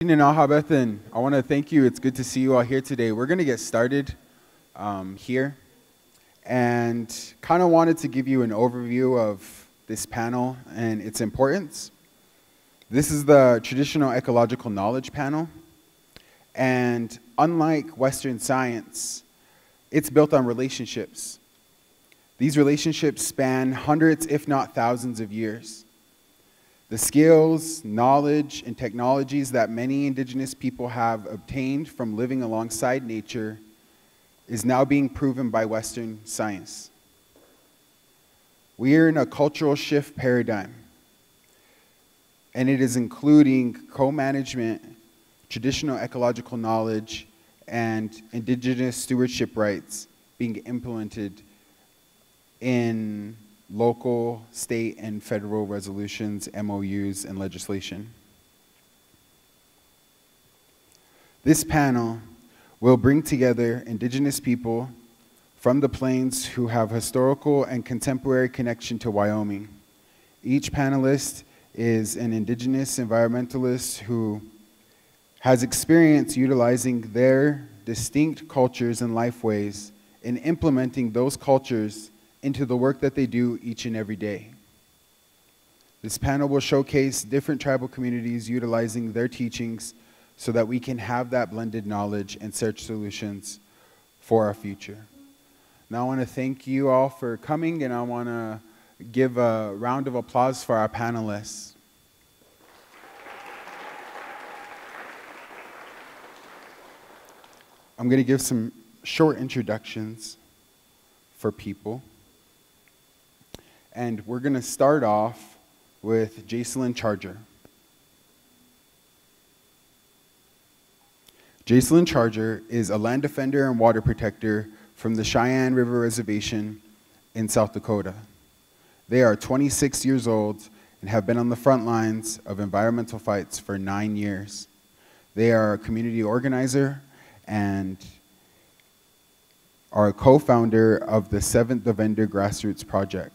And Alhabeth, and I want to thank you. It's good to see you all here today. We're going to get started here, and kind of wanted to give you an overview of this panel and its importance. This is the traditional ecological knowledge panel, and unlike Western science, it's built on relationships. These relationships span hundreds, if not thousands of years. The skills, knowledge, and technologies that many indigenous people have obtained from living alongside nature is now being proven by Western science. We are in a cultural shift paradigm, and it is including co-management, traditional ecological knowledge, and indigenous stewardship rights being implemented in local, state, and federal resolutions, MOUs, and legislation. This panel will bring together indigenous people from the plains who have historical and contemporary connection to Wyoming. Each panelist is an indigenous environmentalist who has experience utilizing their distinct cultures and lifeways in implementing those cultures into the work that they do each and every day. This panel will showcase different tribal communities utilizing their teachings so that we can have that blended knowledge and search solutions for our future. Now I want to thank you all for coming, and I want to give a round of applause for our panelists. I'm going to give some short introductions for people. And we're going to start off with Jasilyn Charger. Jasilyn Charger is a land defender and water protector from the Cheyenne River Reservation in South Dakota. They are 26 years old and have been on the front lines of environmental fights for 9 years. They are a community organizer and are a co-founder of the 7th Vendor Grassroots Project,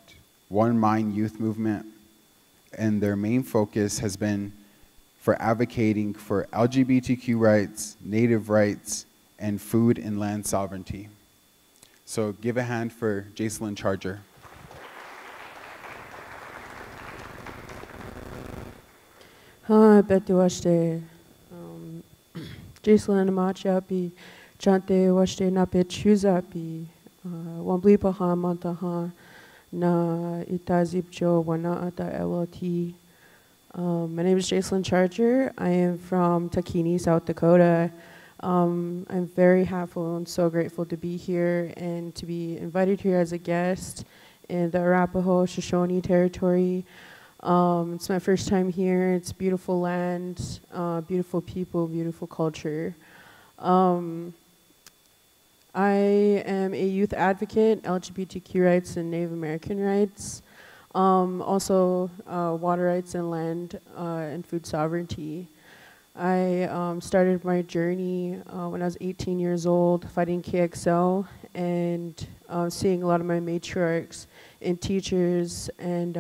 One Mind Youth Movement, and their main focus has been for advocating for LGBTQ rights, Native rights, and food and land sovereignty. So give a hand for Jasilyn Charger. Hi, Betty Washte. Jasilyn Amachapi, Chante Washte Napet Chuzapi, Wambli Paha Mantaha. Na itazipcho wana ata LLT. My name is Jasilyn Charger. I am from Takini, South Dakota. I'm very happy and so grateful to be here and to be invited here as a guest in the Arapaho, Shoshone territory. It's my first time here. It's beautiful land, beautiful people, beautiful culture. I am a youth advocate, LGBTQ rights and Native American rights, also water rights and land and food sovereignty. I started my journey when I was 18 years old, fighting KXL and seeing a lot of my matriarchs and teachers and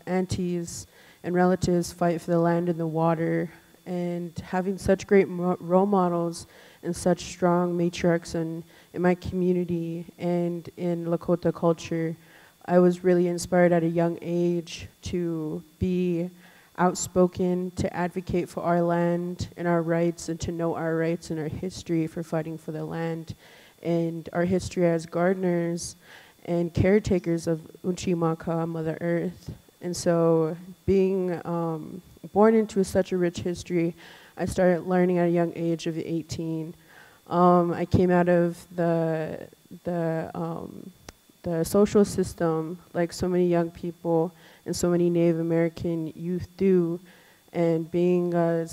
aunties and relatives fight for the land and the water, and having such great role models and such strong matriarchs in my community and in Lakota culture. I was really inspired at a young age to be outspoken, to advocate for our land and our rights, and to know our rights and our history for fighting for the land, and our history as gardeners and caretakers of Unchimaka, Mother Earth. And so being born into such a rich history, I started learning at a young age of 18. I came out of the social system like so many young people and so many Native American youth do, and being a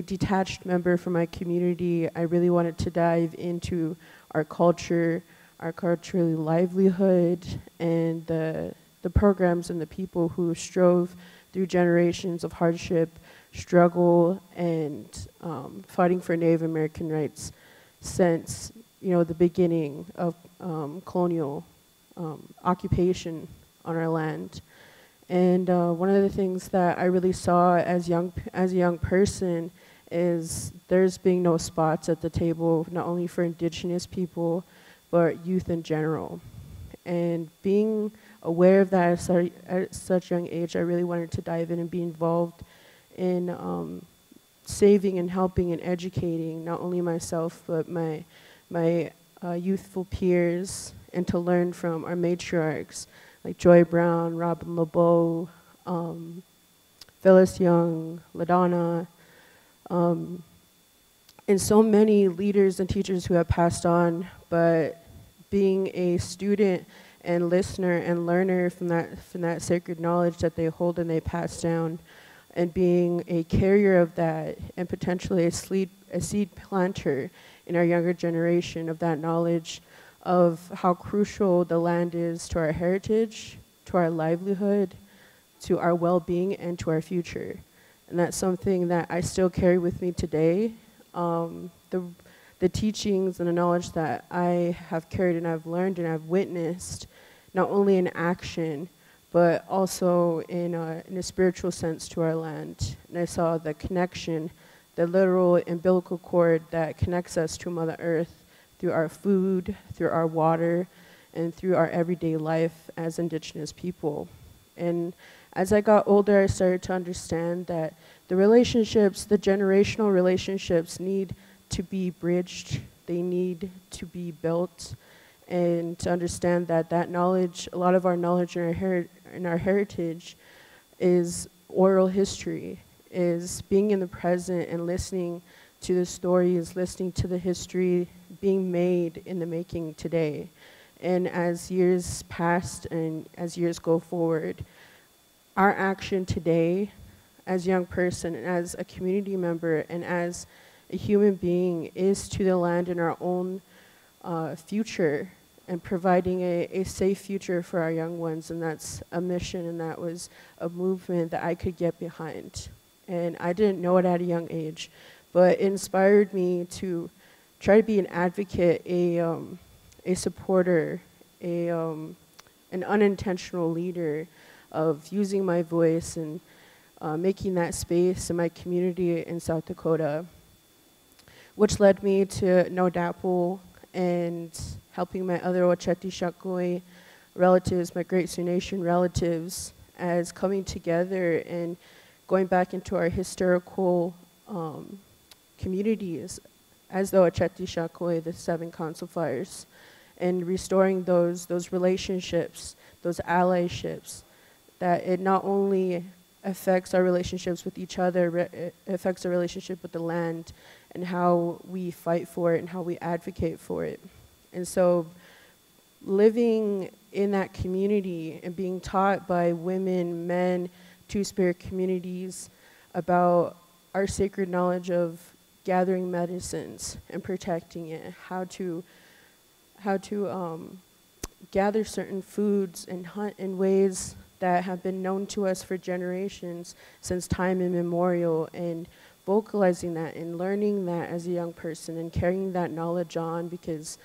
detached member from my community, I really wanted to dive into our culture, our cultural livelihood, and the programs and the people who strove through generations of hardship, struggle, and fighting for Native American rights since the beginning of colonial occupation on our land. And one of the things that I really saw as a young person is there's being no spots at the table, not only for Indigenous people, but youth in general. And being aware of that at such a young age, I really wanted to dive in and be involved in saving and helping and educating not only myself, but my youthful peers, and to learn from our matriarchs like Joy Brown, Robin LeBeau, Phillis Young, LaDonna, and so many leaders and teachers who have passed on, but being a student and listener and learner from that sacred knowledge that they hold and they pass down, and being a carrier of that, and potentially a seed planter in our younger generation of that knowledge of how crucial the land is to our heritage, to our livelihood, to our well-being, and to our future. And that's something that I still carry with me today. The teachings and the knowledge that I have carried and I've learned and I've witnessed, not only in action, but also in a spiritual sense to our land. And I saw the connection, the literal umbilical cord that connects us to Mother Earth through our food, through our water, and through our everyday life as Indigenous people. And as I got older, I started to understand that the relationships, the generational relationships, need to be bridged. They need to be built. And to understand that knowledge, a lot of our knowledge in our heritage is oral history, is being in the present and listening to the stories, listening to the history being made in the making today. And as years pass and as years go forward, our action today as a young person and as a community member and as a human being is to the land and our own future, and providing a safe future for our young ones. And that's a mission, and that was a movement that I could get behind. And I didn't know it at a young age, but it inspired me to try to be an advocate, a supporter, an unintentional leader of using my voice and making that space in my community in South Dakota, which led me to No Dapple and helping my other Oceti Sakowin relatives, my Great Sioux Nation relatives, as coming together and going back into our historical communities as the Oceti Sakowin, the 7 Council Fires, and restoring those relationships, those allyships, that it not only affects our relationships with each other, it affects our relationship with the land and how we fight for it and how we advocate for it. And so living in that community and being taught by women, men, Two-Spirit communities about our sacred knowledge of gathering medicines and protecting it, how to gather certain foods and hunt in ways that have been known to us for generations since time immemorial, and vocalizing that and learning that as a young person and carrying that knowledge on, because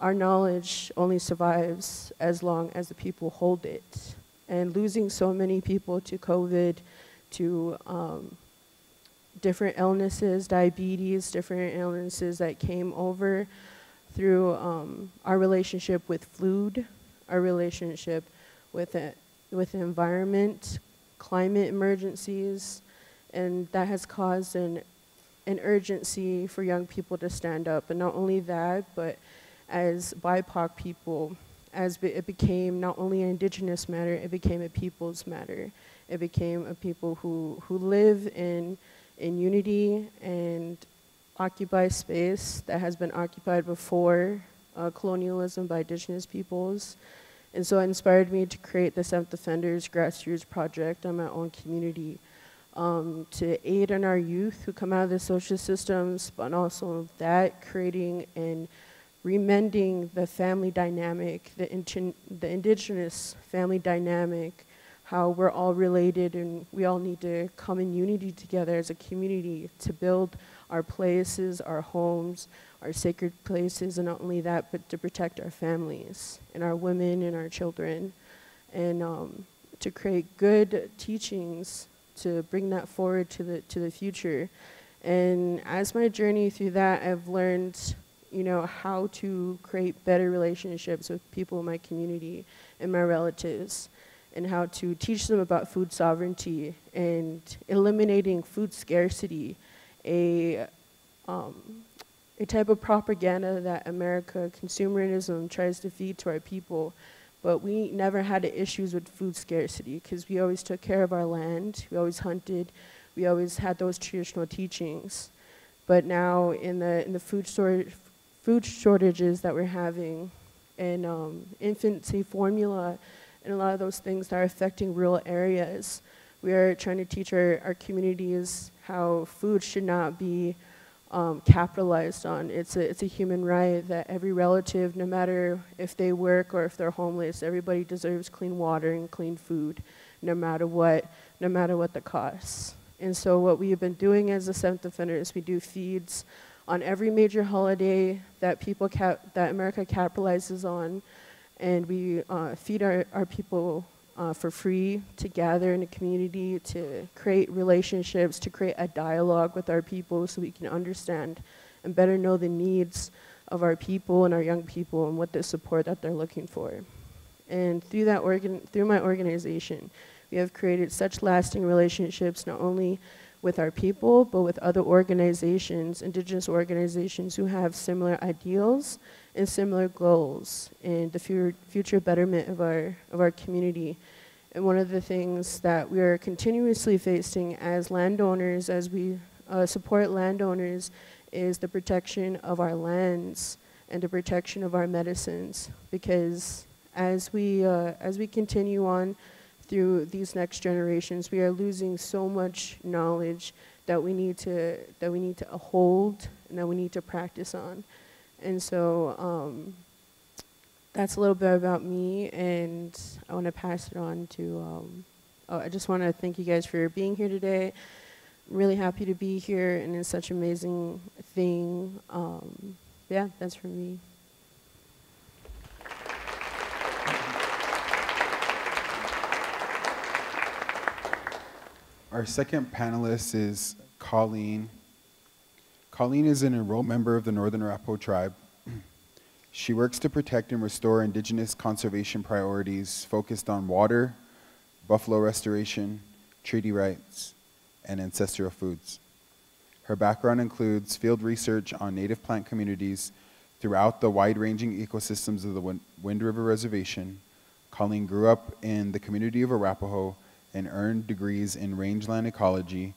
our knowledge only survives as long as the people hold it. And losing so many people to COVID, to different illnesses, diabetes, different illnesses that came over through our relationship with food, our relationship with the environment, climate emergencies, and that has caused an urgency for young people to stand up. And not only that, but as BIPOC people, as it became not only an Indigenous matter, it became a people's matter. It became a people who live in unity and occupy space that has been occupied before colonialism by Indigenous peoples. And so it inspired me to create the Seventh Offenders Grassroots Project on my own community, to aid in our youth who come out of the social systems, but also that creating and remending the family dynamic, the Indigenous family dynamic, how we're all related and we all need to come in unity together as a community to build our places, our homes, our sacred places, and not only that, but to protect our families and our women and our children, and to create good teachings to bring that forward to the future. And as my journey through that, I've learned, you know, how to create better relationships with people in my community and my relatives, and how to teach them about food sovereignty and eliminating food scarcity, a type of propaganda that America, consumerism, tries to feed to our people. But we never had issues with food scarcity because we always took care of our land, we always hunted, we always had those traditional teachings. But now in the food shortages that we're having, and infancy formula, and a lot of those things that are affecting rural areas, we are trying to teach our communities how food should not be capitalized on. It's a human right that every relative, no matter if they work or if they're homeless, everybody deserves clean water and clean food, no matter what the costs. And so what we have been doing as the Seventh Defenders, we do feeds on every major holiday that that America capitalizes on, and we feed our people for free to gather in a community, to create relationships, to create a dialogue with our people so we can understand and better know the needs of our people and our young people and what the support that they're looking for. And through my organization, we have created such lasting relationships, not only with our people, but with other organizations, Indigenous organizations who have similar ideals and similar goals in the future betterment of our community. And one of the things that we are continuously facing as landowners, as we support landowners, is the protection of our lands and the protection of our medicines. Because as we continue on through these next generations, we are losing so much knowledge that we need to hold and that we need to practice on. And so that's a little bit about me, and I want to pass it on to, I just want to thank you guys for being here today. I'm really happy to be here, and it's such an amazing thing. Yeah, that's for me. Our second panelist is Colleen. Colleen is an enrolled member of the Northern Arapaho tribe. She works to protect and restore Indigenous conservation priorities focused on water, buffalo restoration, treaty rights, and ancestral foods. Her background includes field research on native plant communities throughout the wide-ranging ecosystems of the Wind River Reservation. Colleen grew up in the community of Arapaho and earned degrees in rangeland ecology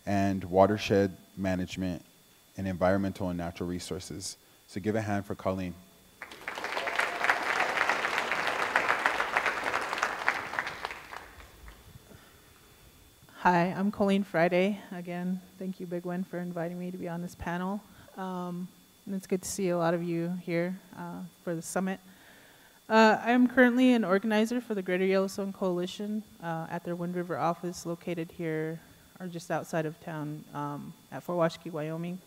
and watershed management and environmental and natural resources. So give a hand for Colleen. Hi, I'm Colleen Friday. Again, thank you, Big Wen, for inviting me to be on this panel. And it's good to see a lot of you here for the summit. I am currently an organizer for the Greater Yellowstone Coalition at their Wind River office located here, or just outside of town at Fort Washakie, Wyoming.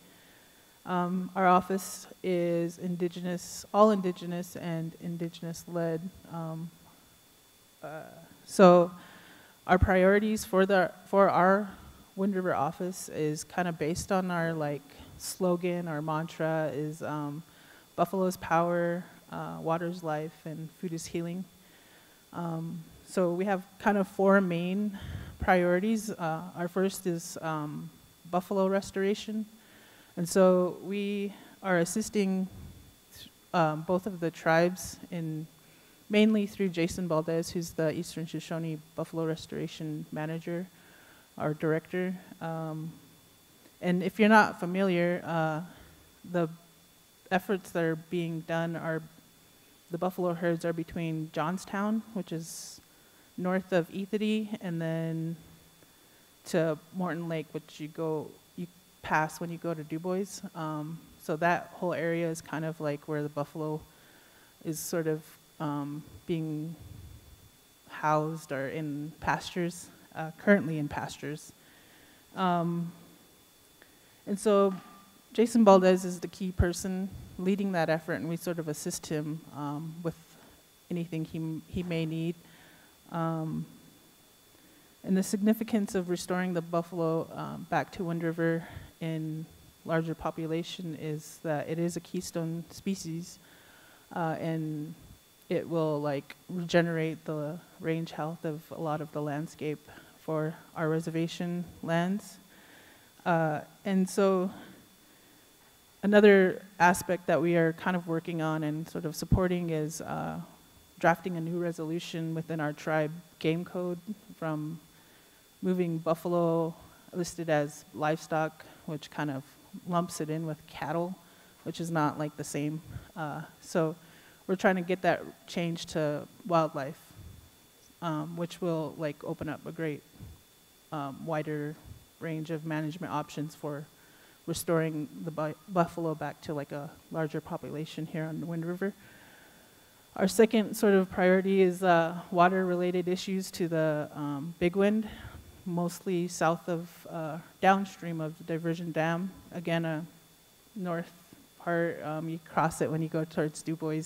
Our office is Indigenous, all Indigenous and Indigenous-led. So our priorities for our Wind River office is kind of based on our slogan, our mantra is Buffalo's power, water's life, and food is healing. So we have kind of four main priorities. Our first is buffalo restoration. And so we are assisting both of the tribes mainly through Jason Valdez, who's the Eastern Shoshone Buffalo Restoration Manager, our director. And if you're not familiar, the efforts that are being done are, the buffalo herds are between Johnstown, which is north of Ethity, and then to Morton Lake, which you pass when you go to Du Bois. So that whole area is kind of like where the buffalo is sort of being housed or in pastures, currently in pastures. And so Jason Valdez is the key person leading that effort, and we sort of assist him with anything he may need. And the significance of restoring the buffalo back to Wind River in larger population is that it is a keystone species, and it will like regenerate the range health of a lot of the landscape for our reservation lands. And so another aspect that we are kind of working on and sort of supporting is drafting a new resolution within our tribe game code from moving buffalo listed as livestock, which kind of lumps it in with cattle, which is not like the same. So we're trying to get that changed to wildlife, which will like open up a great wider range of management options for restoring the buffalo back to like a larger population here on the Wind River. Our second sort of priority is water-related issues to the Big Wind, mostly south of, downstream of the Diversion Dam. Again, a north part, you cross it when you go towards Du Bois.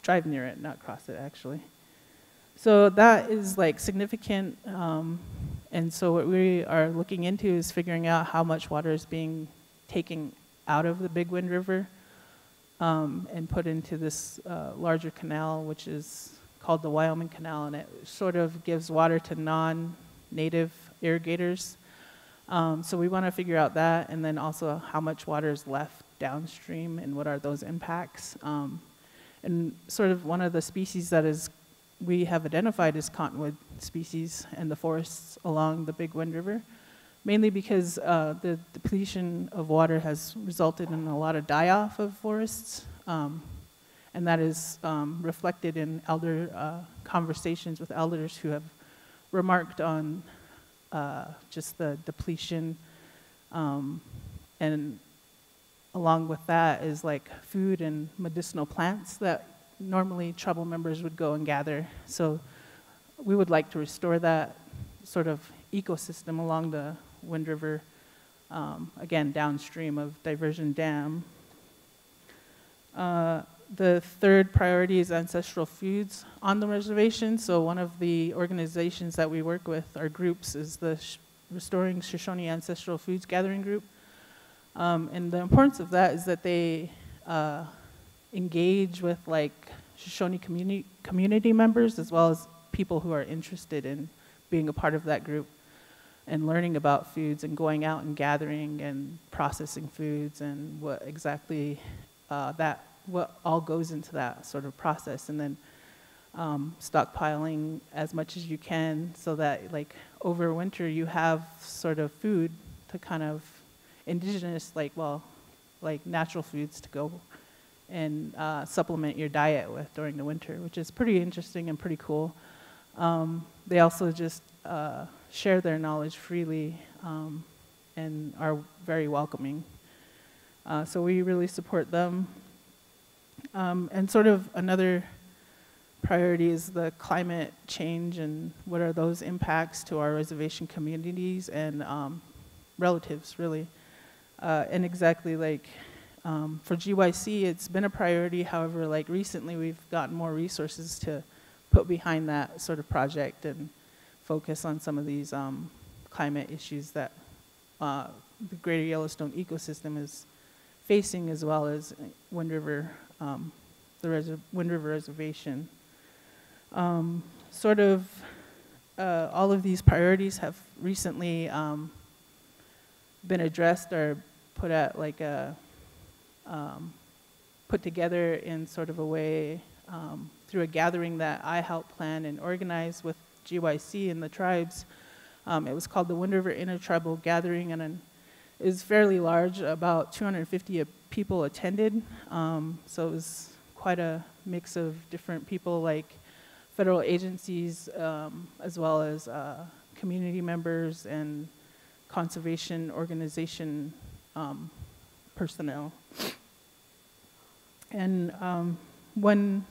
Drive near it, not cross it actually. So that is like significant, and so what we are looking into is figuring out how much water is being taken out of the Big Wind River and put into this larger canal, which is called the Wyoming Canal, and it sort of gives water to non-native irrigators. So we want to figure out that, and then also how much water is left downstream and what are those impacts. And sort of one of the species that we have identified as Cottonwood species and the forests along the Big Wind River, mainly because the depletion of water has resulted in a lot of die-off of forests, and that is reflected in elder conversations with elders who have remarked on just the depletion, and along with that is like food and medicinal plants that normally tribal members would go and gather. So we would like to restore that sort of ecosystem along the Wind River, again, downstream of Diversion Dam. The third priority is ancestral foods on the reservation. So one of the organizations that we work with, our groups, is the Restoring Shoshone Ancestral Foods Gathering Group. And the importance of that is that they engage with like Shoshone community members as well as people who are interested in being a part of that group and learning about foods and going out and gathering and processing foods and what exactly what all goes into that sort of process, and then stockpiling as much as you can so that like over winter you have sort of food to kind of indigenous, like natural foods to go and supplement your diet with during the winter, which is pretty interesting and pretty cool. They also just share their knowledge freely and are very welcoming. So we really support them. And sort of another priority is the climate change and what are those impacts to our reservation communities and relatives, really. And exactly like for GYC, it's been a priority. However, like recently we've gotten more resources to put behind that sort of project and focus on some of these climate issues that the greater Yellowstone ecosystem is facing, as well as Wind River, the Wind River Reservation. Sort of all of these priorities have recently been addressed or put at like a put together in sort of a way through a gathering that I helped plan and organize with GYC and the tribes. It was called the Wind River Intertribal Gathering, and it was fairly large. About 250 people attended, so it was quite a mix of different people, like federal agencies, as well as community members and conservation organization personnel. And when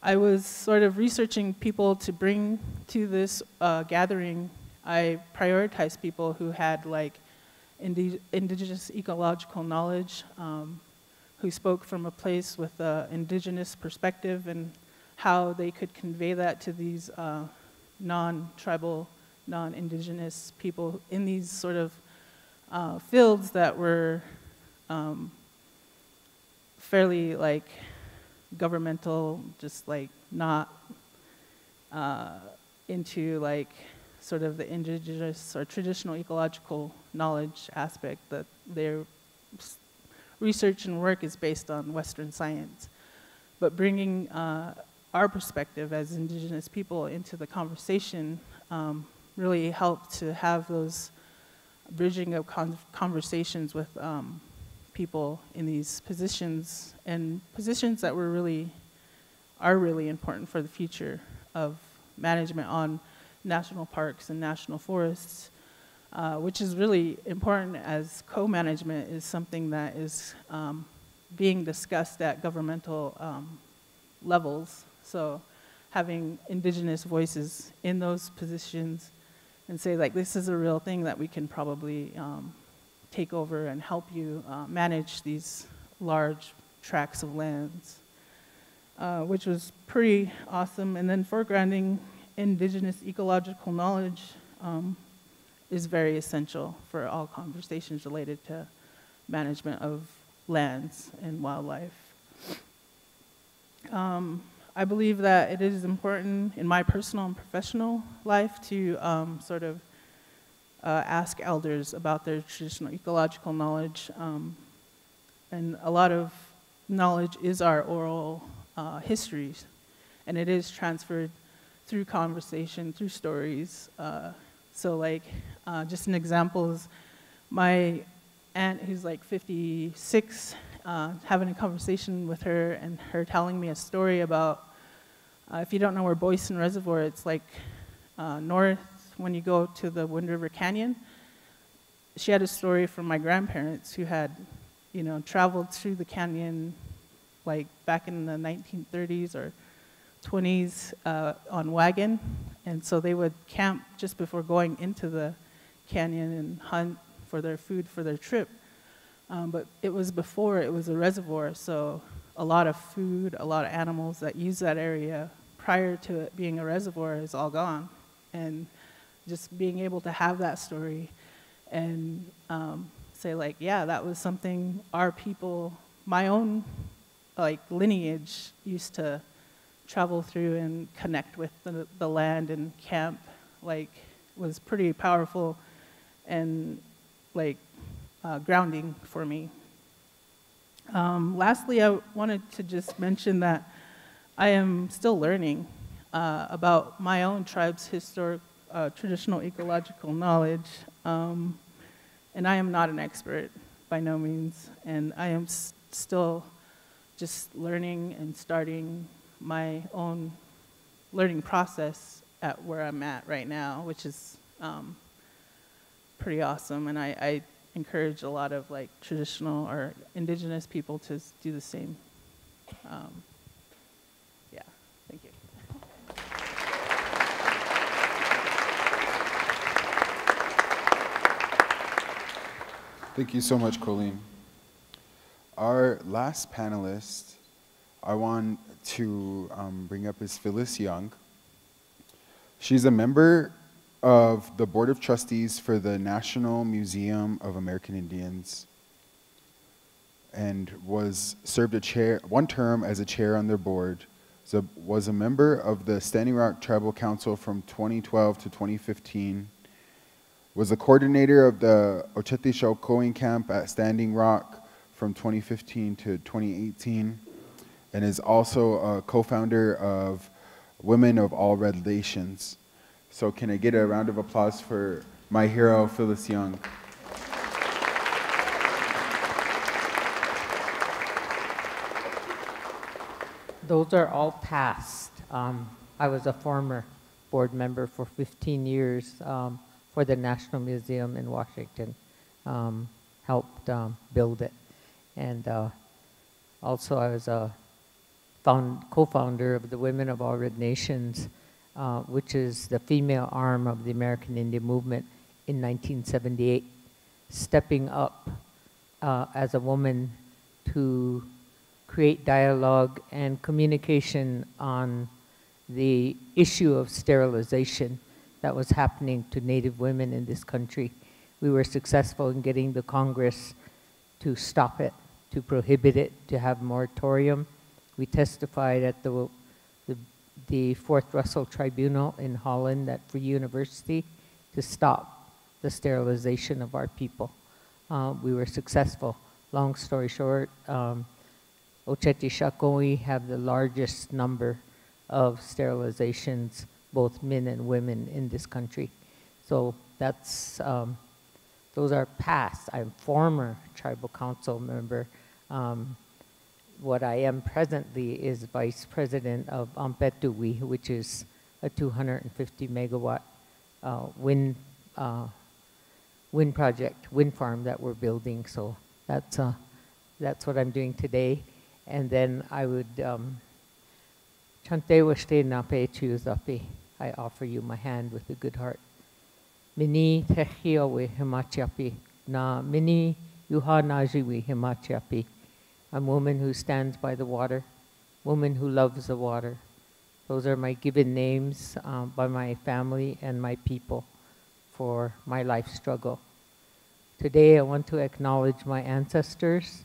I was sort of researching people to bring to this gathering, I prioritized people who had like indigenous ecological knowledge, who spoke from a place with an indigenous perspective and how they could convey that to these non-tribal, non-indigenous people in these sort of fields that were fairly like governmental, just like not into like sort of the indigenous or traditional ecological knowledge aspect, that their research and work is based on Western science. But bringing our perspective as indigenous people into the conversation really helped to have those bridging of conversations with people in these positions, and positions that are really important for the future of management on national parks and national forests, which is really important, as co-management is something that is being discussed at governmental levels. So having indigenous voices in those positions and say, like, this is a real thing that we can probably take over and help you manage these large tracts of lands, which was pretty awesome. And then foregrounding indigenous ecological knowledge is very essential for all conversations related to management of lands and wildlife. I believe that it is important in my personal and professional life to sort of ask elders about their traditional ecological knowledge. And a lot of knowledge is our oral histories, and it is transferred through conversation, through stories. So like, just an example is my aunt, who's like 56, having a conversation with her and her telling me a story about, if you don't know where Boysen Reservoir, it's like north when you go to the Wind River Canyon. She had a story from my grandparents who had, traveled through the canyon like back in the 1930s or 20s on wagon. And so they would camp just before going into the canyon and hunt for their food for their trip. But it was before it was a reservoir, so a lot of food, a lot of animals that use that area prior to it being a reservoir is all gone. And just being able to have that story and say like, yeah, that was something our people, my own like lineage used to travel through and connect with the land and camp, like, was pretty powerful and like grounding for me. Lastly, I wanted to just mention that I am still learning about my own tribe's traditional ecological knowledge, and I am not an expert by no means, and I am still just learning and starting my own learning process at where I'm at right now, which is pretty awesome, and I encourage a lot of like traditional or indigenous people to do the same. Yeah, thank you. Thank you so much, Colleen. Our last panelist I want to bring up is Phillis Young. She's a member of the Board of Trustees for the National Museum of American Indians and served one term as a chair on their board. So was a member of the Standing Rock Tribal Council from 2012 to 2015. Was a coordinator of the Oceti Sakowin camp at Standing Rock from 2015 to 2018, and is also a co-founder of Women of All Relations. So can I get a round of applause for my hero, Phillis Young? Those are all past. I was a former board member for 15 years for the National Museum in Washington, helped build it. And also I was a co-founder of the Women of All Red Nations, which is the female arm of the American Indian movement in 1978, stepping up as a woman to create dialogue and communication on the issue of sterilization that was happening to Native women in this country. We were successful in getting the Congress to stop it, to prohibit it, to have moratorium. We testified at the Fourth Russell Tribunal in Holland at Free University to stop the sterilization of our people. We were successful. Long story short, Oceti Sakowin have the largest number of sterilizations, both men and women in this country. So that's, those are past. I'm former tribal council member. What I am presently is vice president of Ampetui, which is a 250 megawatt wind project, wind farm that we're building. So that's what I'm doing today. And then I would, Chante washte nape chuzapi. I offer you my hand with a good heart. Mini techio we himachapi. Na mini yuha naji we himachapi. I'm a woman who stands by the water, woman who loves the water. Those are my given names by my family and my people for my life struggle. Today I want to acknowledge my ancestors.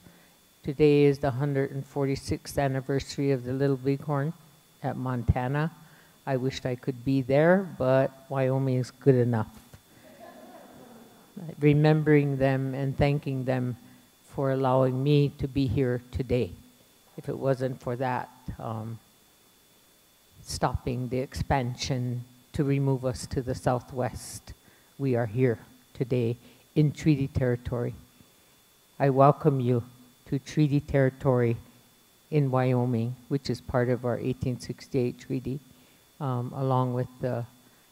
Today is the 146th anniversary of the Little Bighorn at Montana. I wished I could be there, but Wyoming is good enough. Remembering them and thanking them for allowing me to be here today. If it wasn't for that, stopping the expansion to remove us to the southwest, we are here today in treaty territory. I welcome you to treaty territory in Wyoming, which is part of our 1868 treaty, along with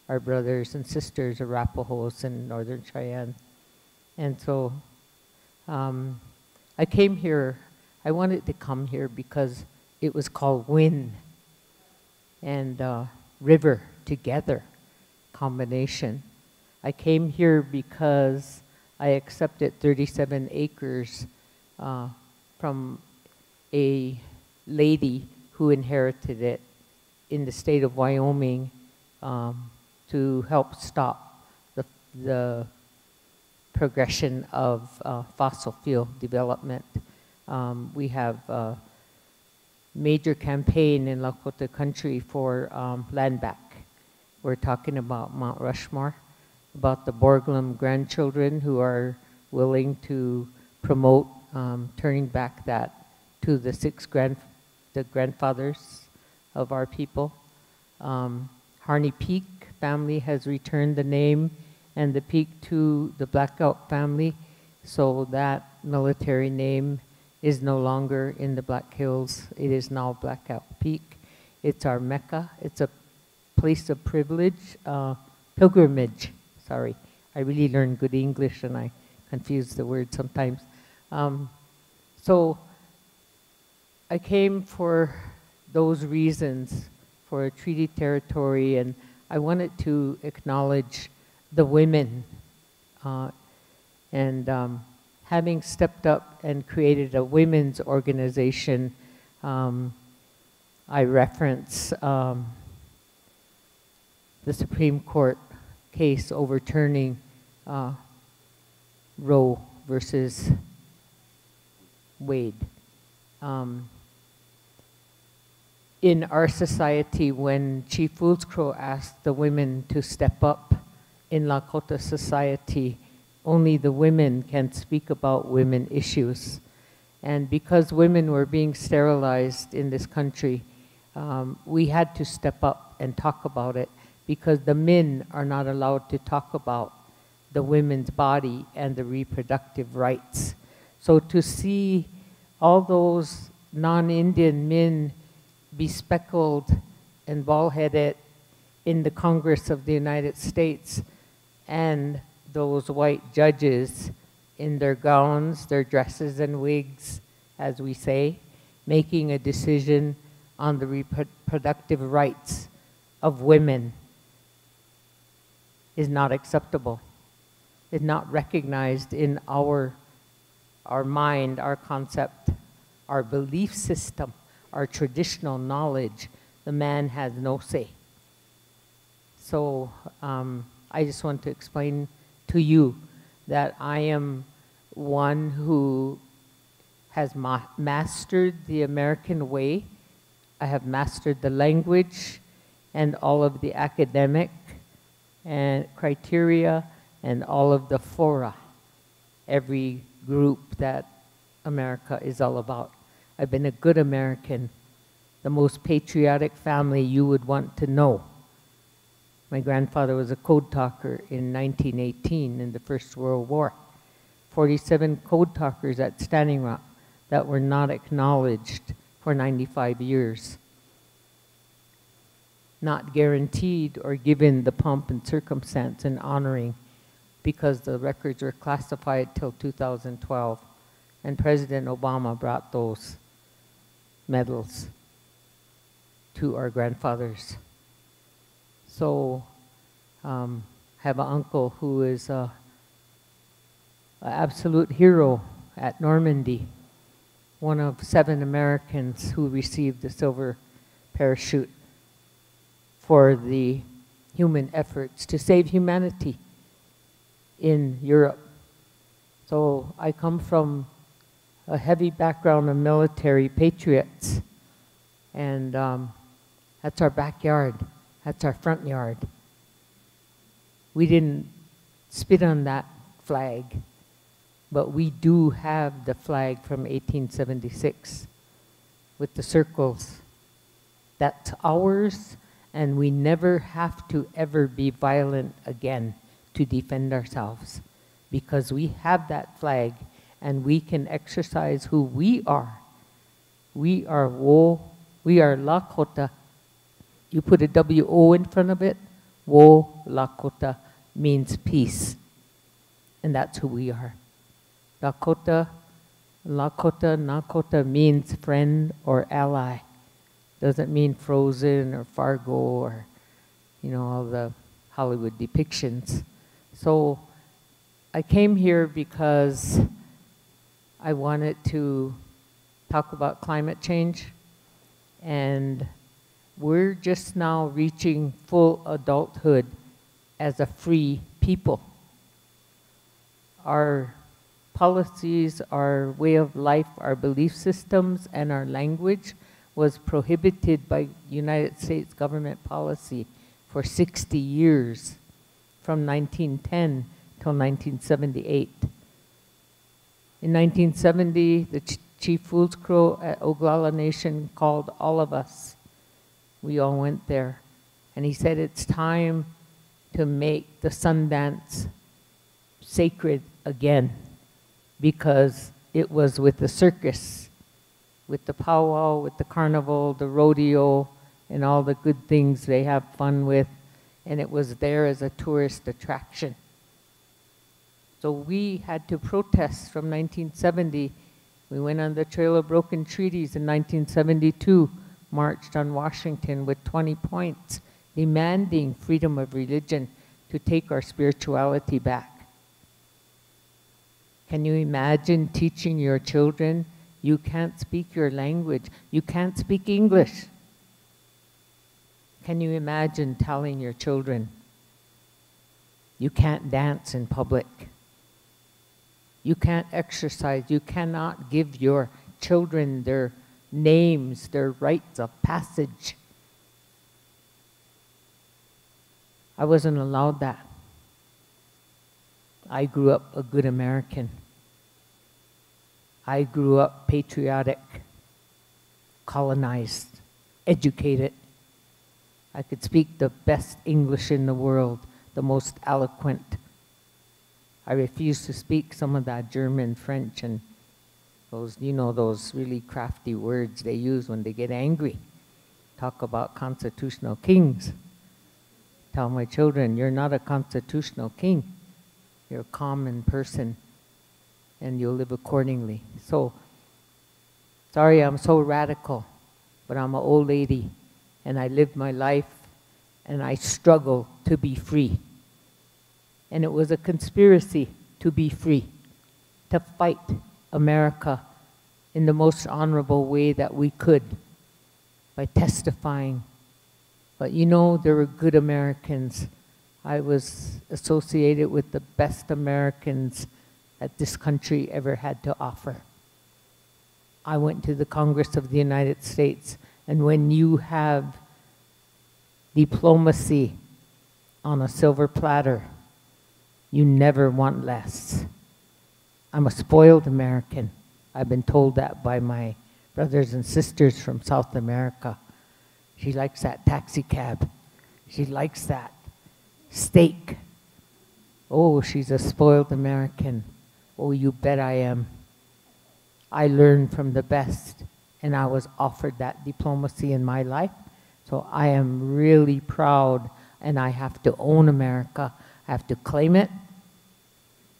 our brothers and sisters, Arapahos and Northern Cheyenne. And so I came here, I wanted to come here because it was called Wind and River together, combination. I came here because I accepted 37 acres from a lady who inherited it in the state of Wyoming to help stop the progression of fossil fuel development. We have a major campaign in Lakota country for land back. We're talking about Mount Rushmore, about the Borglum grandchildren who are willing to promote turning back that to the grandfathers of our people. Harney Peak family has returned the name and the peak to the Blackout family, so that military name is no longer in the Black Hills. It is now Blackout Peak. It's our Mecca. It's a place of privilege, pilgrimage. Sorry, I really learned good English and I confuse the word sometimes. So I came for those reasons, for a treaty territory, and I wanted to acknowledge the women. Having stepped up and created a women's organization, I reference the Supreme Court case overturning Roe versus Wade. In our society, when Chief Footscrow asked the women to step up in Lakota society, only the women can speak about women issues. And because women were being sterilized in this country, we had to step up and talk about it, because the men are not allowed to talk about the women's body and the reproductive rights. So to see all those non-Indian men be speckled and bald-headed in the Congress of the United States, and those white judges in their gowns, their dresses and wigs, as we say, making a decision on the reproductive rights of women is not acceptable. It's not recognized in our mind, our concept, our belief system, our traditional knowledge the man has no say. So I just want to explain to you that I am one who has mastered the American way. I have mastered the language and all of the academic and criteria and all of the fora, every group that America is all about. I've been a good American, the most patriotic family you would want to know. My grandfather was a code talker in 1918 in the First World War. 47 code talkers at Standing Rock that were not acknowledged for 95 years. Not guaranteed or given the pomp and circumstance and honoring because the records were classified till 2012. And President Obama brought those medals to our grandfathers. So have an uncle who is an absolute hero at Normandy, one of 7 Americans who received the silver parachute for the human efforts to save humanity in Europe. So I come from a heavy background of military patriots, and that's our backyard. That's our front yard. We didn't spit on that flag, but we do have the flag from 1876 with the circles. That's ours, and we never have to ever be violent again to defend ourselves because we have that flag and we can exercise who we are. We are Lakota. You put a W-O in front of it, Wo Lakota means peace. And that's who we are. Lakota, Nakota means friend or ally. Doesn't mean frozen or Fargo or, you know, all the Hollywood depictions. So I came here because I wanted to talk about climate change, and we're just now reaching full adulthood as a free people. Our policies, our way of life, our belief systems, and our language was prohibited by United States government policy for 60 years, from 1910 till 1978. In 1970, the Chief Fool's Crow at Oglala Nation called all of us. We all went there. And he said it's time to make the Sundance sacred again, because it was with the circus, with the powwow, with the carnival, the rodeo, and all the good things they have fun with, and it was there as a tourist attraction. So we had to protest from 1970. We went on the Trail of Broken Treaties in 1972, marched on Washington with 20 points, demanding freedom of religion to take our spirituality back. Can you imagine teaching your children, you can't speak your language, you can't speak English? Can you imagine telling your children, you can't dance in public? You can't exercise, you cannot give your children their names, their rites of passage. I wasn't allowed that. I grew up a good American. I grew up patriotic, colonized, educated. I could speak the best English in the world, the most eloquent. I refused to speak some of that German, French, and those, you know, those really crafty words they use when they get angry. Talk about constitutional kings. Tell my children, you're not a constitutional king. You're a common person, and you'll live accordingly. So, sorry I'm so radical, but I'm an old lady, and I lived my life, and I struggle to be free. And it was a conspiracy to be free, to fight America in the most honorable way that we could, by testifying But you know, there were good Americans. I was associated with the best Americans that this country ever had to offer. I went to the Congress of the United States, and when you have diplomacy on a silver platter, you never want less. I'm a spoiled American. I've been told that by my brothers and sisters from South America. She likes that taxi cab. She likes that steak. Oh, she's a spoiled American. Oh, you bet I am. I learned from the best, and I was offered that diplomacy in my life. So I am really proud, and I have to own America. I have to claim it.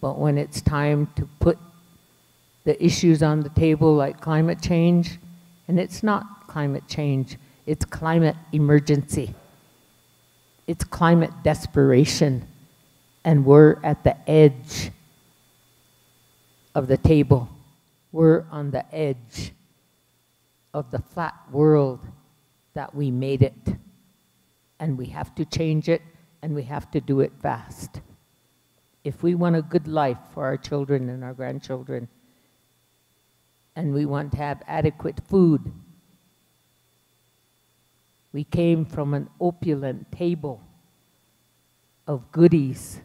But when it's time to put the issues on the table like climate change, and it's not climate change, it's climate emergency. It's climate desperation, and we're at the edge of the table. We're on the edge of the flat world that we made it, and we have to change it, and we have to do it fast. If we want a good life for our children and our grandchildren, and we want to have adequate food, we came from an opulent table of goodies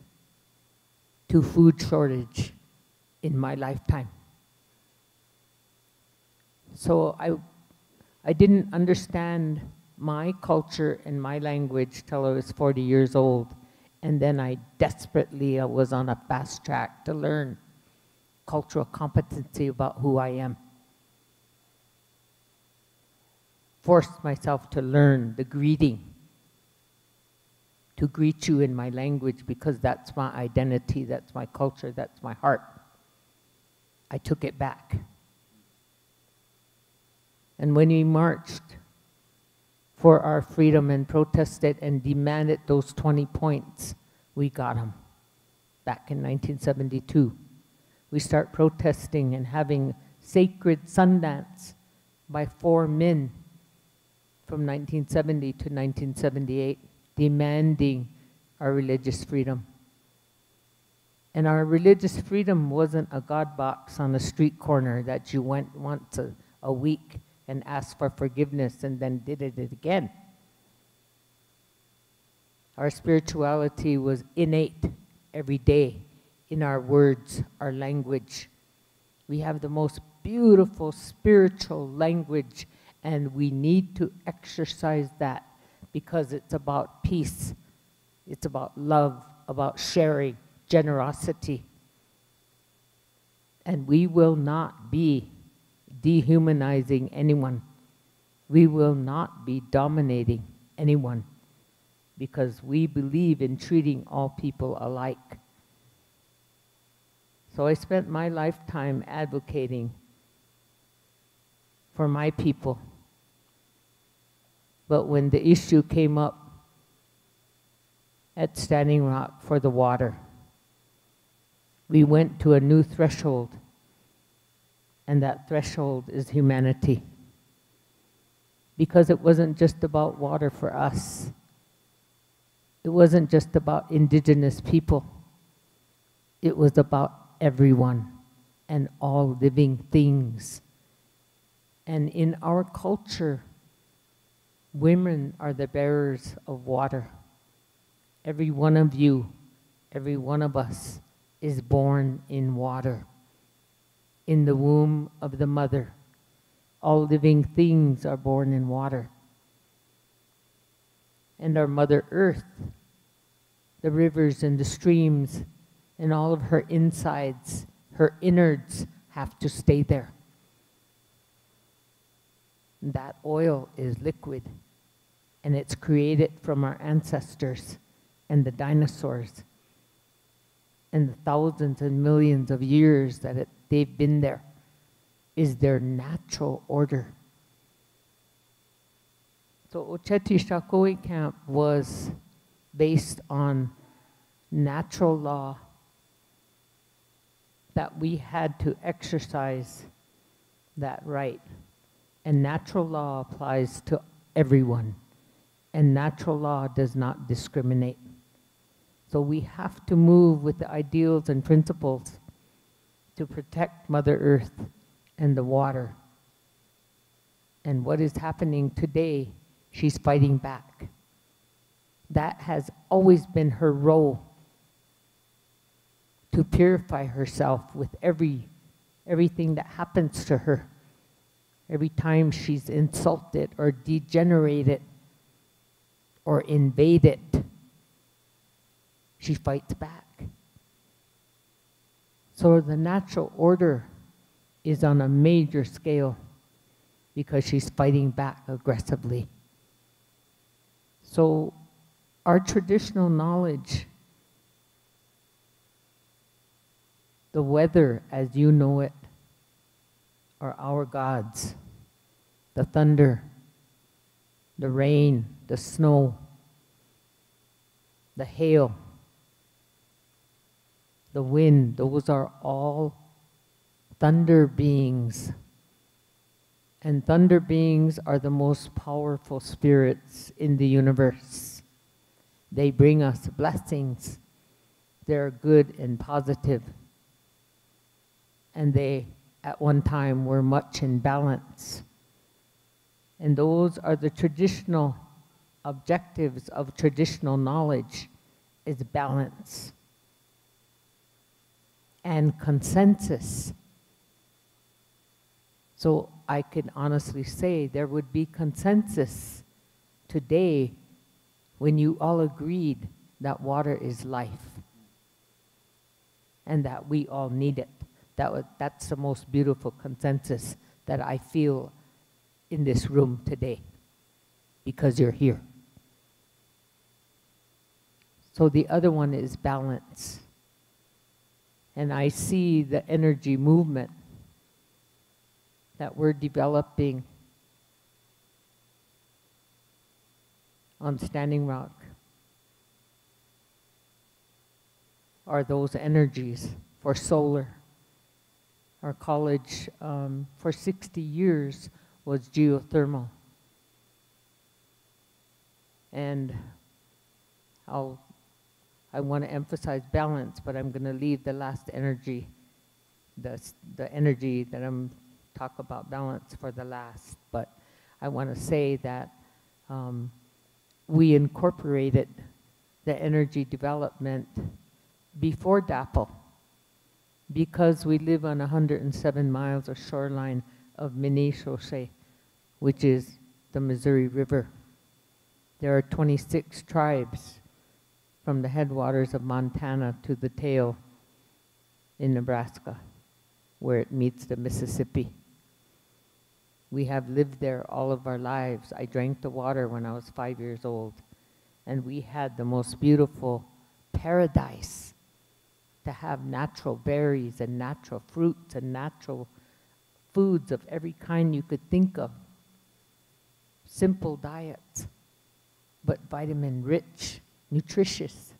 to food shortage in my lifetime. So I didn't understand my culture and my language till I was 40 years old. And then I desperately was on a fast track to learn cultural competency about who I am. Forced myself to learn the greeting, to greet you in my language, because that's my identity, that's my culture, that's my heart. I took it back. And when we marched for our freedom and protested and demanded those 20 points, we got them back in 1972. We start protesting and having sacred Sundance by 4 men from 1970 to 1978, demanding our religious freedom. And our religious freedom wasn't a God box on a street corner that you went once a week and asked for forgiveness and then did it again. Our spirituality was innate every day in our words, our language. We have the most beautiful spiritual language, and we need to exercise that because it's about peace, it's about love, about sharing, generosity. And we will not be dehumanizing anyone. We will not be dominating anyone, because we believe in treating all people alike. So I spent my lifetime advocating for my people. But when the issue came up at Standing Rock for the water, we went to a new threshold, and that threshold is humanity. Because it wasn't just about water for us. It wasn't just about Indigenous people. It was about everyone and all living things. And in our culture, women are the bearers of water. Every one of you, every one of us is born in water, in the womb of the mother. All living things are born in water. And our Mother Earth, the rivers and the streams, and all of her insides, her innards have to stay there. And that oil is liquid, and it's created from our ancestors and the dinosaurs and the thousands and millions of years that they've been there, is their natural order. So Oceti Sakowin camp was based on natural law that we had to exercise that right. And natural law applies to everyone. and natural law does not discriminate. So we have to move with the ideals and principles to protect Mother Earth and the water. And what is happening today, she's fighting back. That has always been her role, to purify herself with everything that happens to her. Every time she's insulted or degenerated or invaded, she fights back. So the natural order is on a major scale because she's fighting back aggressively. So our traditional knowledge, the weather as you know it, are our gods. The thunder, the rain, the snow, the hail, the wind, those are all thunder beings. And thunder beings are the most powerful spirits in the universe. They bring us blessings. They're good and positive. And they, at one time, were much in balance. And those are the traditional objectives of traditional knowledge, is balance and consensus. So I can honestly say there would be consensus today when you all agreed that water is life and that we all need it. That's the most beautiful consensus that I feel in this room today, because you're here. So the other one is balance. And I see the energy movement that we're developing on Standing Rock are those energies for solar. Our college for 60 years was geothermal. And I want to emphasize balance, but I'm going to leave the last energy, the energy that I'm talk about balance for the last. But I want to say that we incorporated the energy development before DAPL, because we live on 107 miles of shoreline of Shoshone, which is the Missouri River. There are 26 tribes from the headwaters of Montana to the tail in Nebraska, where it meets the Mississippi. We have lived there all of our lives. I drank the water when I was 5 years old, and we had the most beautiful paradise to have natural berries and natural fruits and natural foods of every kind you could think of. Simple diets, but vitamin rich, nutritious.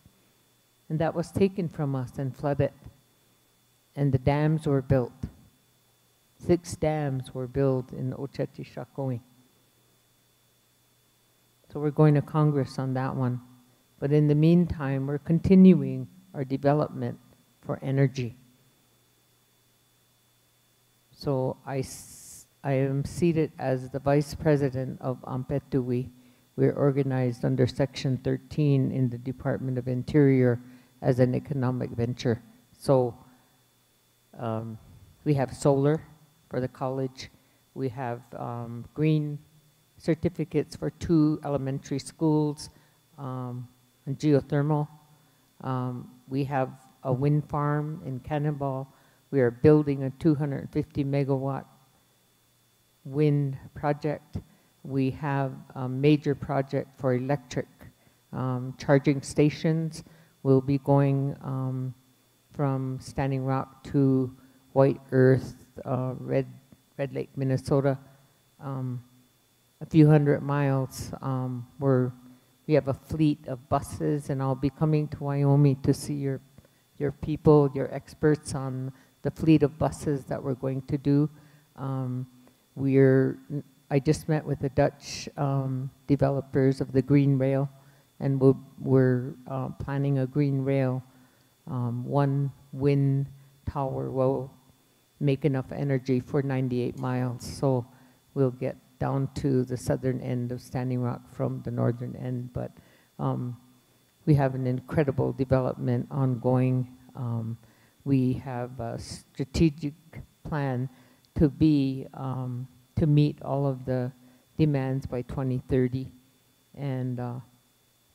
And that was taken from us and flooded. And the dams were built. 6 dams were built in Oceti, Sakowin. So we're going to Congress on that one. But in the meantime, we're continuing our development for energy. So I am seated as the Vice President of Ampetui. We're organized under Section 13 in the Department of Interior as an economic venture. So we have solar for the college. We have green certificates for 2 elementary schools, and geothermal. We have a wind farm in Cannonball. We are building a 250 megawatt wind project. We have a major project for electric charging stations. We'll be going from Standing Rock to White Earth, Red Lake, Minnesota, a few hundred miles. We have a fleet of buses, and I'll be coming to Wyoming to see your people, your experts on the fleet of buses that we're going to do. We're I just met with the Dutch developers of the Green Rail, and we're planning a green rail. One wind tower will make enough energy for 98 miles, so we'll get down to the southern end of Standing Rock from the northern end. But we have an incredible development ongoing. We have a strategic plan to be to meet all of the demands by 2030, and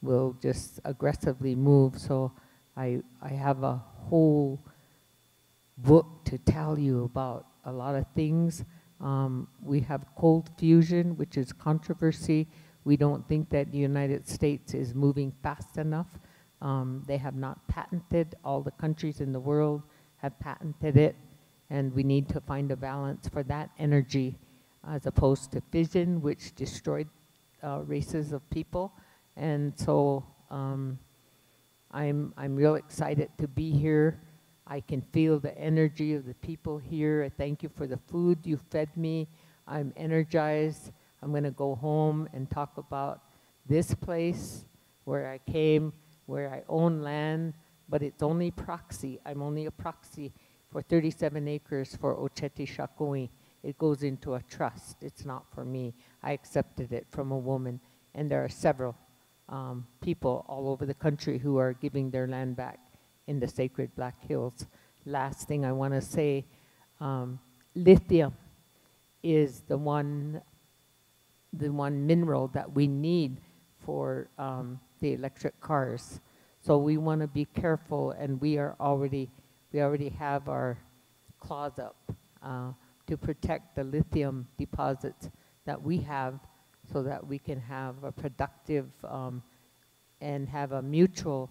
we'll just aggressively move. So I have a whole book to tell you about a lot of things. We have cold fusion, which is controversy. We don't think that the United States is moving fast enough. They have not patented. All the countries in the world have patented it, and we need to find a balance for that energy as opposed to fission, which destroyed races of people. And so I'm real excited to be here. I can feel the energy of the people here. I thank you for the food you fed me. I'm energized. I'm going to go home and talk about this place where I came, where I own land, but it's only proxy. I'm only a proxy for 37 acres for Oceti Sakowin. It goes into a trust. It's not for me. I accepted it from a woman, and there are several people all over the country who are giving their land back in the sacred Black Hills. Last thing I want to say, lithium is the one mineral that we need for the electric cars. So we want to be careful, and we already have our claws up to protect the lithium deposits that we have, so that we can have a productive and have a mutual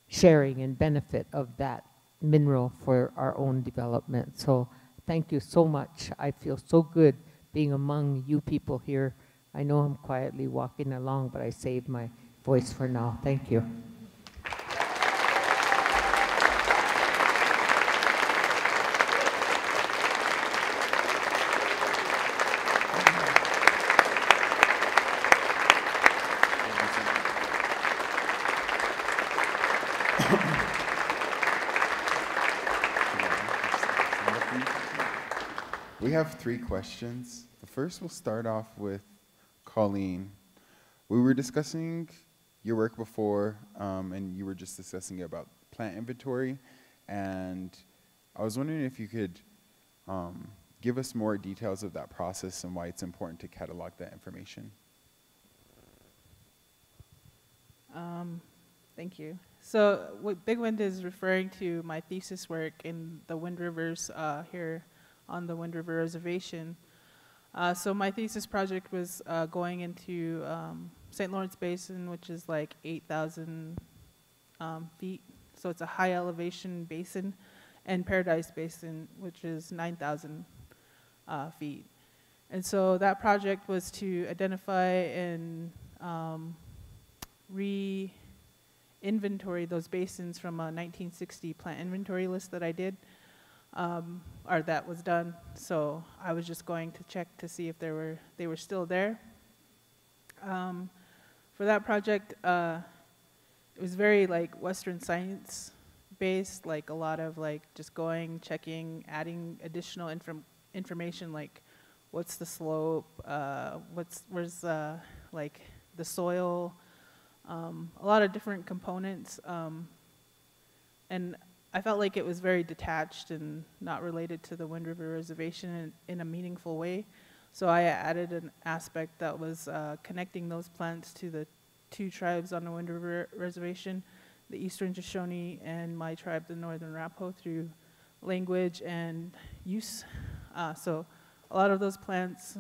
sharing and benefit of that mineral for our own development. So thank you so much. I feel so good being among you people here. I know I'm quietly walking along, but I saved my voice for now. Thank you. We have 3 questions. The first will start off with Colleen. We were discussing your work before, and you were just discussing about plant inventory, and I was wondering if you could give us more details of that process and why it's important to catalog that information. Thank you. So what Big Wind is referring to my thesis work in the Wind Rivers here on the Wind River Reservation. So my thesis project was going into St. Lawrence Basin, which is like 8,000 feet. So it's a high elevation basin, and Paradise Basin, which is 9,000 feet. And so that project was to identify and re-inventory those basins from a 1960 plant inventory list that I did. Or that was done, so I was just going to check to see if they were still there. For that project, it was very like Western science based, like a lot of like just going, checking, adding additional information, like what's the slope, where's like the soil, a lot of different components, and I felt like it was very detached and not related to the Wind River Reservation in a meaningful way. So I added an aspect that was connecting those plants to the 2 tribes on the Wind River Reservation, the Eastern Shoshone and my tribe, the Northern Arapaho, through language and use. So a lot of those plants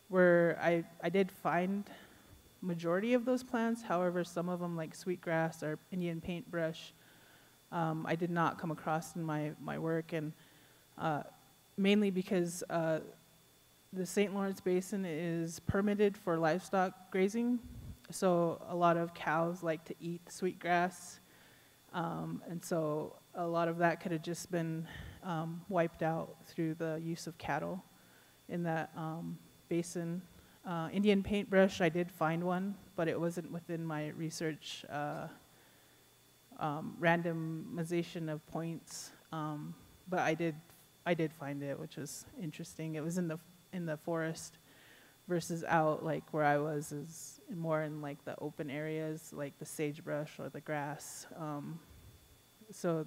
were, I did find majority of those plants. However, some of them like sweetgrass or Indian paintbrush, I did not come across in my work, and mainly because the St. Lawrence Basin is permitted for livestock grazing, so a lot of cows like to eat sweetgrass, and so a lot of that could have just been wiped out through the use of cattle in that basin. Indian paintbrush, I did find one, but it wasn't within my research randomization of points. But I did find it, which was interesting. It was in the forest versus out like where I was is more in like the open areas, like the sagebrush or the grass. So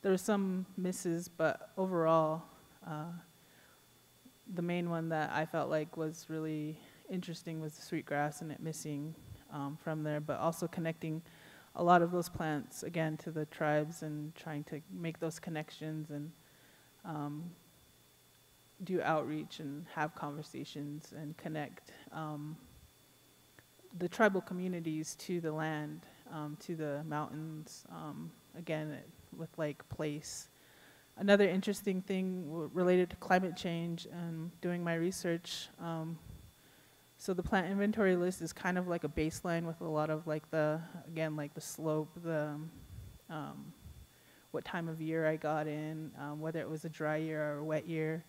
there were some misses, but overall, the main one that I felt like was really interesting was the sweetgrass and it missing from there, but also connecting a lot of those plants again to the tribes and trying to make those connections and do outreach and have conversations and connect the tribal communities to the land, to the mountains, again, with like place. Another interesting thing related to climate change and doing my research, so the plant inventory list is kind of like a baseline with a lot of like the slope, what time of year I got in, whether it was a dry year or a wet year.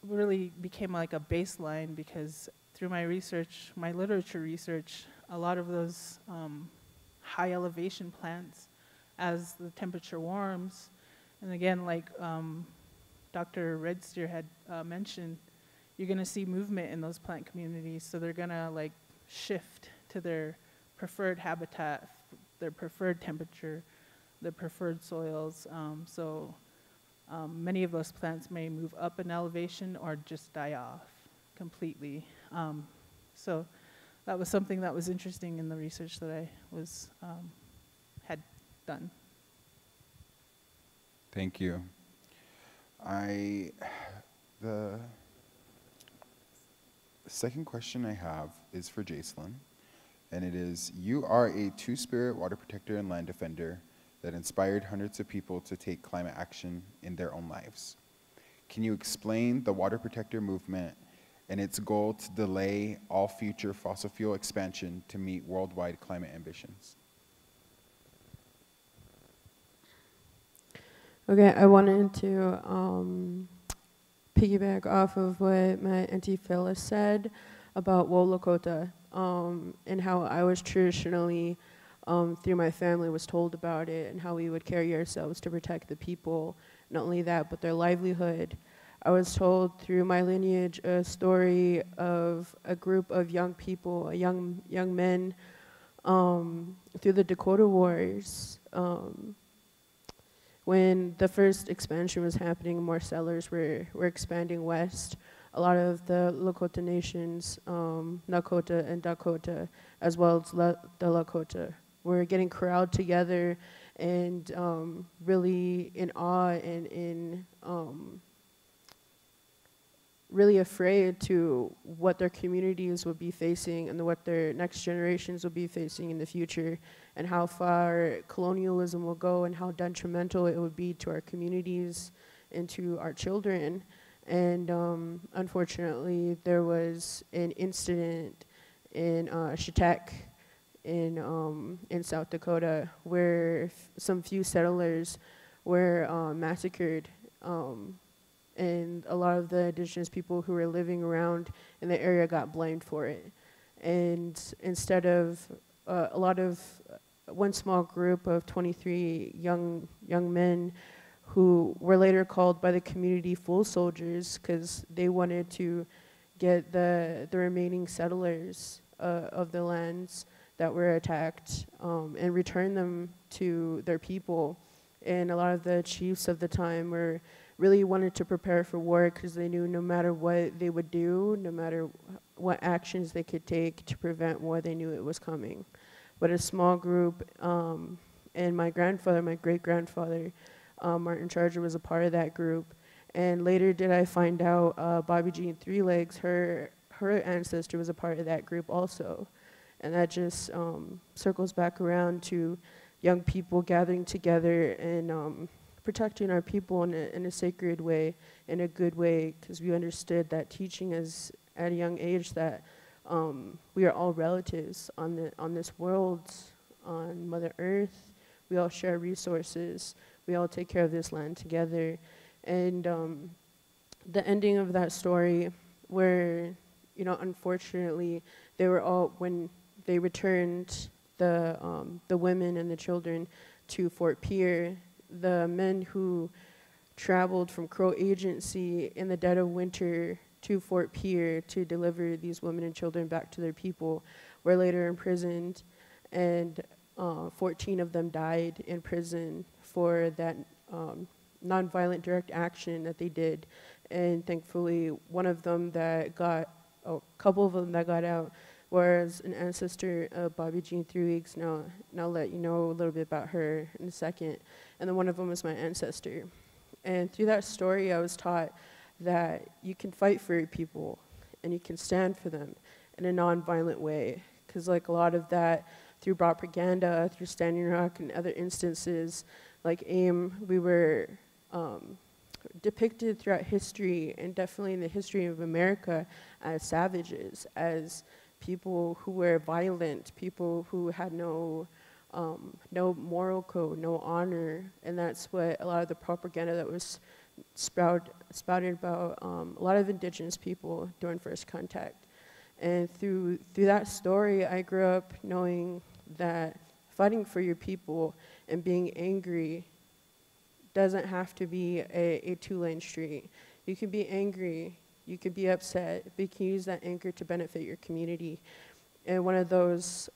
Really became like a baseline because through my research, my literature research, a lot of those high elevation plants, as the temperature warms, and again, like Dr. Redsteer had mentioned, you're gonna see movement in those plant communities, so they're gonna like shift to their preferred habitat, their preferred temperature, their preferred soils. Many of those plants may move up in elevation or just die off completely. So that was something that was interesting in the research that I was had done. Thank you. The second question I have is for Jasilyn, and it is, you are a two-spirit water protector and land defender that inspired hundreds of people to take climate action in their own lives. Can you explain the water protector movement and its goal to delay all future fossil fuel expansion to meet worldwide climate ambitions? Okay, I wanted to piggyback off of what my auntie Phillis said about Wo Lakota, and how I was traditionally, through my family, was told about it and how we would carry ourselves to protect the people. Not only that, but their livelihood. I was told through my lineage a story of a group of young people, young men, through the Dakota Wars. When the first expansion was happening, more settlers were expanding west. A lot of the Lakota nations, Nakota and Dakota, as well as the Lakota, were getting corralled together and really in awe and in really afraid to what their communities would be facing and what their next generations will be facing in the future, and how far colonialism will go and how detrimental it would be to our communities and to our children. And unfortunately, there was an incident in Shetek in South Dakota where some few settlers were massacred. And a lot of the indigenous people who were living around in the area got blamed for it. And instead of one small group of 23 young men who were later called by the community fool soldiers because they wanted to get the remaining settlers of the lands that were attacked and return them to their people. And a lot of the chiefs of the time really wanted to prepare for war because they knew no matter what they would do, no matter what actions they could take to prevent war, they knew it was coming. But a small group, and my great-grandfather, Martin Charger, was a part of that group. And later did I find out Bobby Jean Three Legs, her ancestor, was a part of that group also. And that just circles back around to young people gathering together and protecting our people in a sacred way, in a good way, because we understood that teaching us at a young age that we are all relatives on this world, on Mother Earth. We all share resources. we all take care of this land together. And the ending of that story, where, you know, unfortunately, they were all, when they returned the women and the children to Fort Pierre, the men who traveled from Crow Agency in the dead of winter to Fort Pierre to deliver these women and children back to their people were later imprisoned, and 14 of them died in prison for that nonviolent direct action that they did. And thankfully, one of them that got, a couple of them that got out was an ancestor of Bobby Jean 3 Weeks. Now I'll let you know a little bit about her in a second. And then one of them was my ancestor. And through that story, I was taught that you can fight for your people and you can stand for them in a nonviolent way. Because like a lot of that, through propaganda, through Standing Rock and other instances like AIM, we were depicted throughout history, and definitely in the history of America, as savages, as people who were violent, people who had no moral code, no honor. And that's what a lot of the propaganda that was spouted about a lot of Indigenous people during first contact. And through that story, I grew up knowing that fighting for your people and being angry doesn't have to be a two-lane street. You can be angry, you can be upset, but you can use that anger to benefit your community. And one of those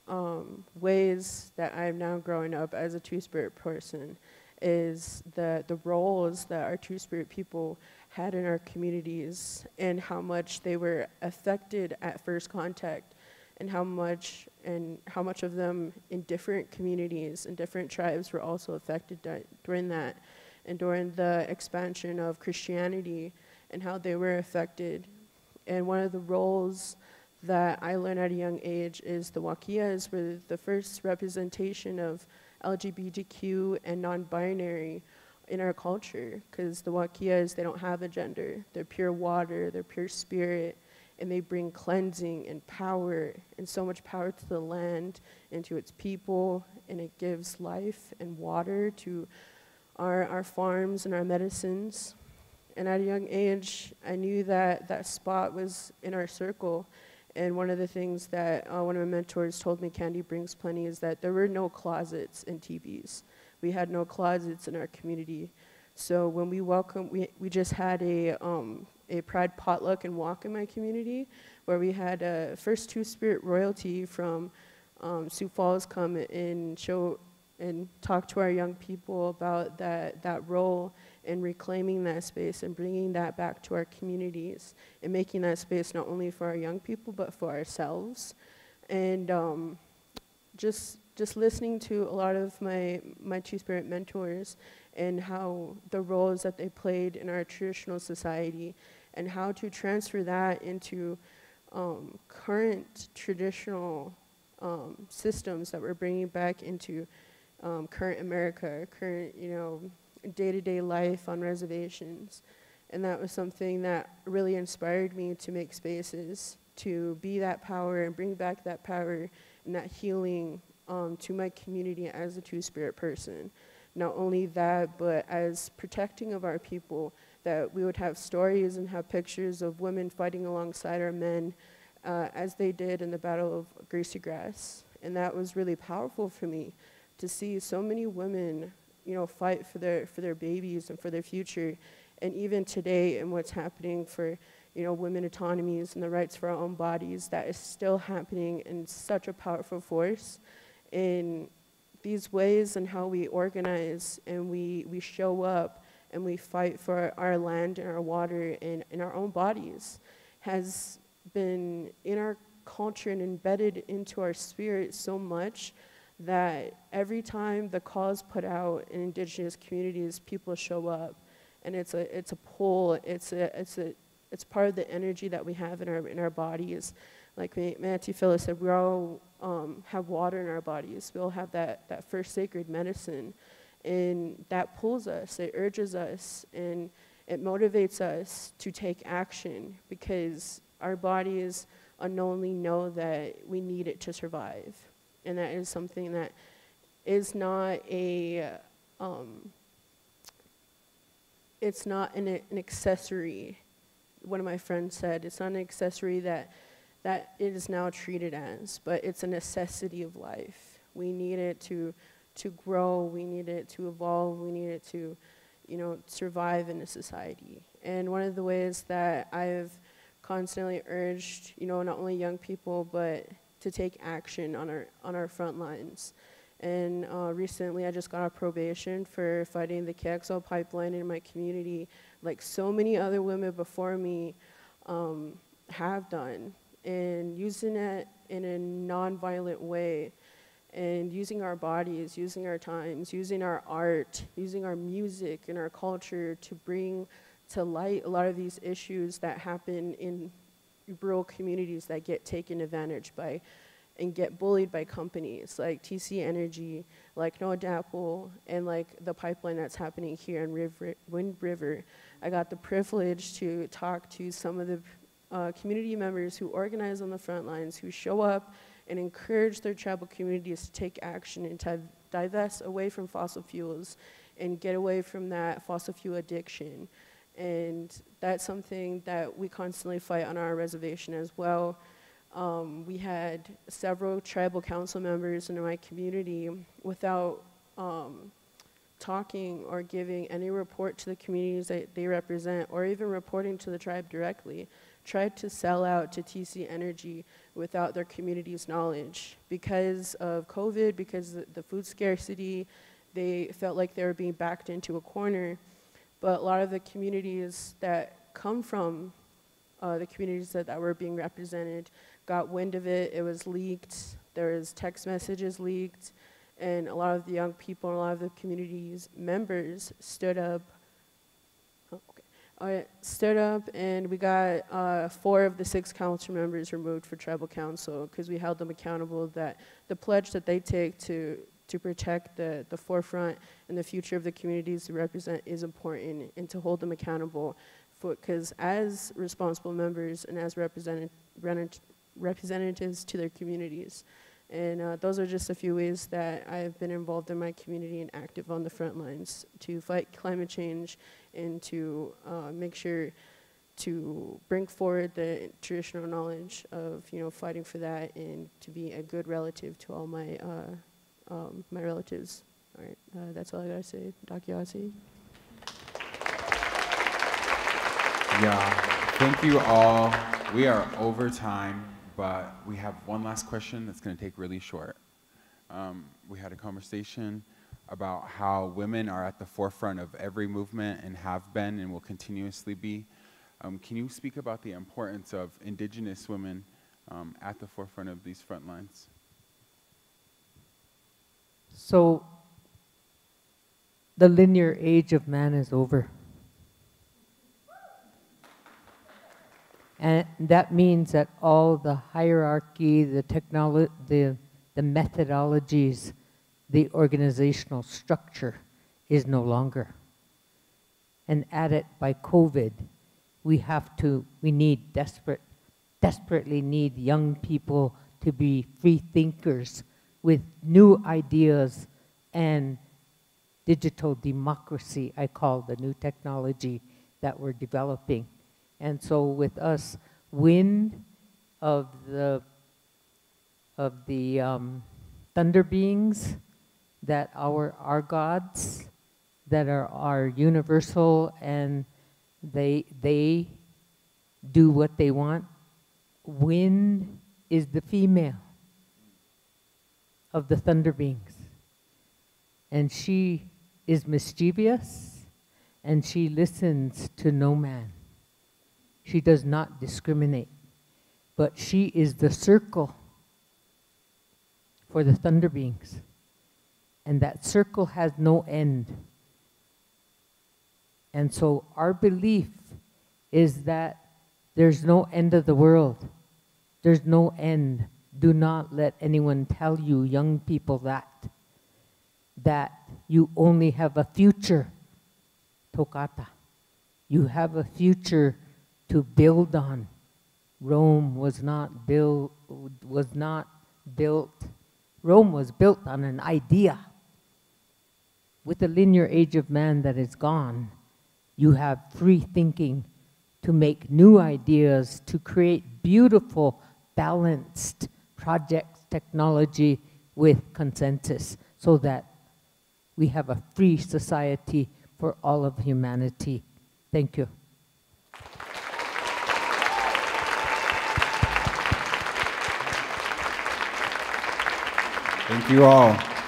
ways that I'm now growing up as a Two-Spirit person is the roles that our Two-Spirit people had in our communities, and how much they were affected at first contact, and how much of them in different communities and different tribes were also affected during that, and during the expansion of Christianity, and how they were affected. And one of the roles that I learned at a young age is the Wakiyas were the first representation of LGBTQ and non-binary in our culture, because the Wakiyas, they don't have a gender. They're pure water, they're pure spirit, and they bring cleansing and power, and so much power to the land and to its people, and it gives life and water to our farms and our medicines. And at a young age, I knew that that spot was in our circle. And one of the things that one of my mentors told me, Candy Brings Plenty, is that there were no closets in teepees. We had no closets in our community. So when we just had a Pride potluck and walk in my community, where we had first Two-Spirit royalty from Sioux Falls come and show and talk to our young people about that role in reclaiming that space and bringing that back to our communities, and making that space not only for our young people but for ourselves. And just listening to a lot of my Two-Spirit mentors, and how the roles that they played in our traditional society, and how to transfer that into current traditional systems that we're bringing back into current America, current, day-to-day life on reservations. And that was something that really inspired me to make spaces, to be that power and bring back that power and that healing to my community as a Two-Spirit person. Not only that, but as protecting of our people, that we would have stories and have pictures of women fighting alongside our men as they did in the Battle of Greasy Grass. And that was really powerful for me, to see so many women, fight for their babies and for their future. And even today, and what's happening for, women autonomies and the rights for our own bodies, that is still happening in such a powerful force. In these ways and how we organize and we show up and we fight for our land and our water and in our own bodies has been in our culture and embedded into our spirit so much that every time the call is put out in Indigenous communities, people show up, and it's a pull. It's part of the energy that we have in our bodies. Like my Auntie Phillis said, we all have water in our bodies. We all have that first sacred medicine, and that pulls us. It urges us, and it motivates us to take action, because our bodies unknowingly know that we need it to survive. And that is something that is not a it's not an accessory. One of my friends said, it's not an accessory that it is now treated as, but it's a necessity of life. We need it to grow, we need it to evolve, we need it to, survive in a society. And one of the ways that I've constantly urged, not only young people, but to take action on our front lines. And recently I just got on probation for fighting the KXL pipeline in my community, like so many other women before me have done, and using it in a non-violent way, and using our bodies, using our times, using our art, using our music and our culture to bring to light a lot of these issues that happen in rural communities that get taken advantage by and get bullied by companies like TC Energy, like No Adaptation, and like the pipeline that's happening here in Wind River. I got the privilege to talk to some of the community members who organize on the front lines, who show up and encourage their tribal communities to take action and to divest away from fossil fuels and get away from that fossil fuel addiction. And that's something that we constantly fight on our reservation as well. We had several tribal council members in my community without talking or giving any report to the communities that they represent, or even reporting to the tribe directly, tried to sell out to TC Energy without their community's knowledge. Because of COVID, because of the food scarcity, they felt like they were being backed into a corner. But a lot of the communities that come from the communities that were being represented got wind of it. It was leaked. There was text messages leaked. And a lot of the young people and a lot of the community's members stood up. Stood up, and we got 4 of the 6 council members removed for tribal council because we held them accountable that the pledge that they take to protect the forefront and the future of the communities they represent is important, and to hold them accountable because as responsible members and as representatives to their communities. And those are just a few ways that I've been involved in my community and active on the front lines to fight climate change and to make sure to bring forward the traditional knowledge of, fighting for that, and to be a good relative to all my my relatives. All right, that's all I gotta say. Dakiasi. Yeah, thank you all. We are over time, but we have one last question that's going to take really short. We had a conversation about how women are at the forefront of every movement and have been and will continuously be. Can you speak about the importance of Indigenous women at the forefront of these front lines? So, the linear age of man is over. And that means that all the hierarchy, the technology, the methodologies, the organizational structure is no longer. And added by COVID, we desperately need young people to be free thinkers with new ideas and digital democracy, I call the new technology that we're developing. And so with us, wind of the thunder beings that are gods, that are universal, and they do what they want. Wind is the female of the thunder beings. And she is mischievous, and she listens to no man. She does not discriminate, but she is the circle for the thunder beings. And that circle has no end. And so our belief is that there's no end of the world. There's no end. Do not let anyone tell you, young people, that you only have a future, Tokata. You have a future to build on. Rome was not built. Rome was built on an idea. With the linear age of man that is gone, you have free thinking to make new ideas, to create beautiful, balanced projects, technology with consensus, so that we have a free society for all of humanity. Thank you. Thank you all.